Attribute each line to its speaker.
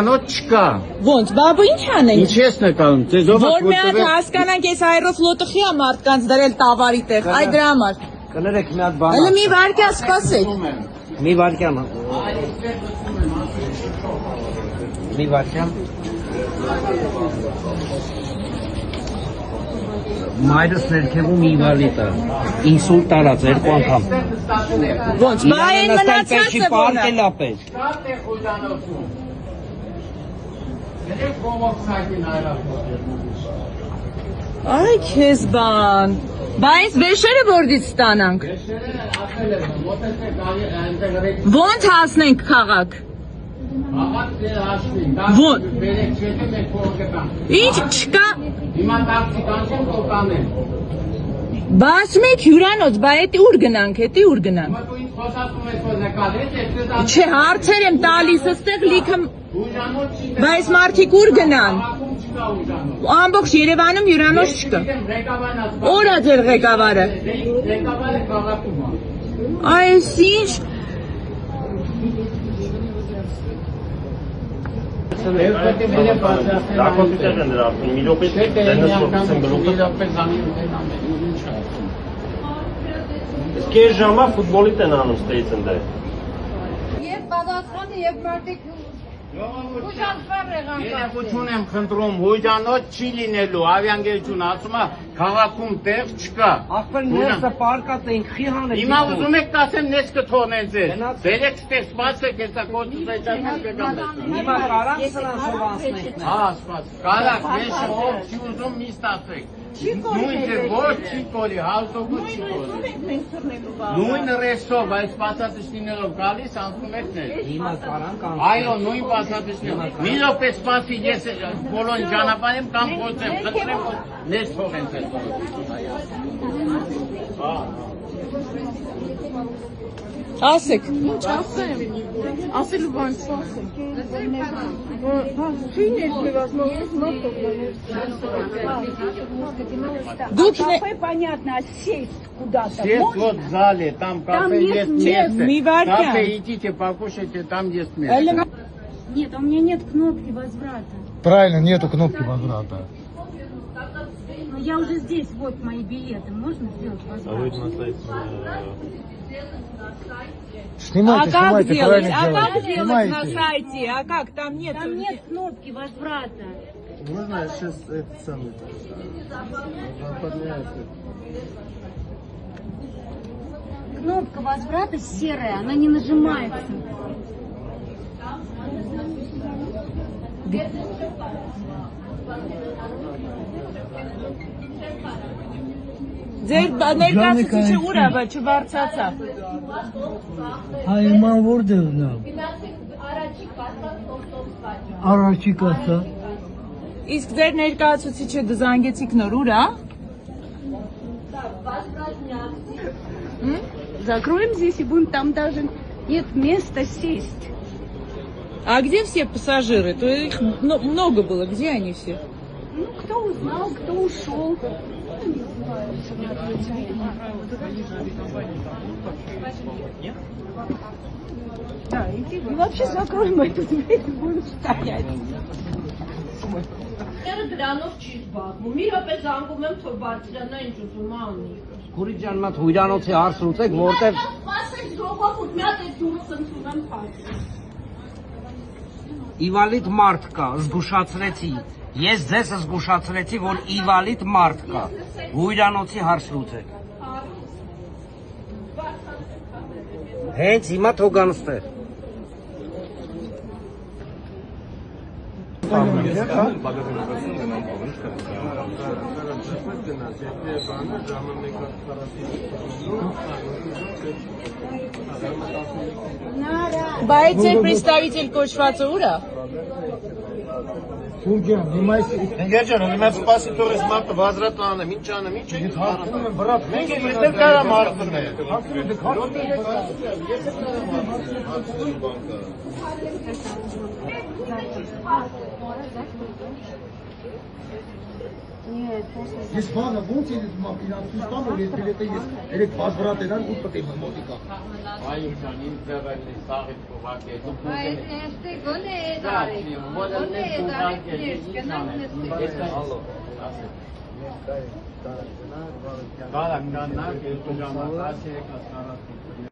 Speaker 1: Անոց չկա։
Speaker 2: Ոնց, բաբու ինչ անենք։
Speaker 1: Ինչ ես նկարում, ձեզով
Speaker 2: Որ մի հատ հասկանանք այս Aeroflot-ի է մարդկանց դրել տավարի տեղ, այ դրա համար։
Speaker 3: Կներեք մի հատ բան։
Speaker 2: Հələ մի վարկյա սպասեք։
Speaker 3: Մի վարկյան։ Մի վարկյան։ Մայրս ներքևում իվալիտ է, ինսուլտ արած երկու անգամ։
Speaker 2: Ոնց, բա այն մնացածը ո՞րն է։ Այ քեզ բան։ Բա այս վեշերը որտից ստանանք։ Ոնց հասնենք քաղաք։ Ոնց։ Ինչ չկա։
Speaker 1: Հիմա տաքսի կանչեմ կոկանեմ։
Speaker 2: Բա ասում եք հյուրանոց, բա էդի ուր գնանք, էդի ուր գնանք։
Speaker 1: Դու ինձ խոսացում ես որ նկարել ես,
Speaker 2: Չէ, հարցեր եմ տալիս, ըստեղ լիքը։
Speaker 1: ուժանոց չի։
Speaker 2: Բա այս մարդիկ ուր գնան։
Speaker 1: Չկա ուժանոց։
Speaker 2: Ամբողջ Երևանում հյուրանոց չկա։
Speaker 1: Ղեկավարն
Speaker 2: Ո՞ր է ձեր ղեկավարը։
Speaker 1: ղեկավարը քաղաքում է։
Speaker 2: Այս ինչ։
Speaker 4: Կես ժամա ֆուտբոլի տեն անում ստեից ընդ է։
Speaker 5: Եվ պատասխանը և մարդիկ ուշանցվար եղան
Speaker 1: Երեկություն եմ խնդրում, հույջանոց չի լինելու, ավիանգերություն ասում է, քաղաքում տեղ չկա։
Speaker 3: Ախպեր ներսը պարկած ենք, խի հանեք։
Speaker 1: Հիմա ուզում եք տասեմ ներս կթողնեն ձեզ։ Բերեք ստեղ սպասեք, հեսա կոչուց այդական կգամ։
Speaker 3: Հիմա կարանք սրանցով անցնենք։
Speaker 1: Հա, սպաս, կարակ, մեշը ով չի ուզում մի ստացեք։ Նույն թե ոչ չի կորի, հալտոգուտ չի կորի։ Նույն ռեսով, այս պասատիչներով գալիս անցնում եք ներ։
Speaker 3: Հիմա կարանք անցնենք։
Speaker 1: Այո, նույն պասատիչներով։ Մի րոպե սպասի, ես բոլոն ճանապարհեմ կամ փոխեմ, խնդրեմ, որ ներս թողեն ձեզ։
Speaker 2: Ասեք։
Speaker 5: Ինչ ասեմ, ասելու բան չասեմ։ Չի ներսվեված,
Speaker 2: Դուք
Speaker 5: понятно, сесть куда-то
Speaker 1: Здесь вот в зале, там кафе есть место.
Speaker 2: Ми варка.
Speaker 1: Кафе идите, покушайте, там есть место.
Speaker 5: Нет, у меня нет кнопки возврата.
Speaker 6: Правильно, нету кнопки возврата.
Speaker 5: Но я уже здесь, вот мои билеты, можно сделать возврат?
Speaker 6: Снимайте,
Speaker 2: как
Speaker 6: снимайте,
Speaker 2: делать?
Speaker 6: правильно
Speaker 2: А как
Speaker 6: делаете.
Speaker 2: делать на
Speaker 6: Снимайте.
Speaker 2: сайте? А как? Там нет.
Speaker 5: Там нет кнопки возврата.
Speaker 4: Можно я сейчас это самое?
Speaker 5: Кнопка возврата серая, она не нажимается.
Speaker 2: Ձեր ներկայացուցիչը ուր է, բայց չբարձացավ։
Speaker 6: Այման որտեղն է։ Առաջի կասա։
Speaker 2: Իսկ ձեր ներկայացուցիչը դզանգեցիք նոր ուր է։
Speaker 5: Закроем здесь и будем, там даже нет места сесть.
Speaker 2: А где все пассажиры? То их много было. Где они все?
Speaker 5: Ну, кто узнал, кто ушел. Да, иди. И вообще закроем эту дверь и будем стоять.
Speaker 7: Դրանով չի զբաղվում։ Մի րոպե զանգում եմ, թող բարձրանա ինչ ուզում անի։
Speaker 3: Քուրի ջան, մատ հույրանոցի հարց լուծեք, որտեղ
Speaker 7: Ասեք ժողովուրդ, մի հատ այդ դուրս ընդունում եմ փակ։
Speaker 3: իվալիտ մարդ կա, զգուշացրեցի։ Ես ձեզ զգուշացրեցի, որ իվալիտ մարդ կա։ Հույրանոցի հարց լուծեք։ Հենց հիմա թողան ստեղ։
Speaker 2: Բայց ձեր представитель կոչվածը ուր է։
Speaker 6: Фурген, внимайте.
Speaker 4: Գերջան, ունեմ եմ սպասի թող ես մարդը վազրատ անեմ, ինչ անեմ, ինչ եք
Speaker 6: Խախտում եմ, վրա
Speaker 4: Մենք ենք այստեղ կարա մարդն է։
Speaker 8: Ես բանը ոնց ես մակինան ցույց տամ, որ ես բիլետը ես երեք բաժվրատ էնան ու պետք է մոտիկա։
Speaker 1: Այո, ջան, ինձ դեռ է սաղից փոխակե։
Speaker 5: Բայց էստե գոնե է դարի։ Գոնե է դարի, կնանք
Speaker 1: Ալո, ասեք։ Գալակ կաննակ, երկու ժամանակ, 3 ասարած։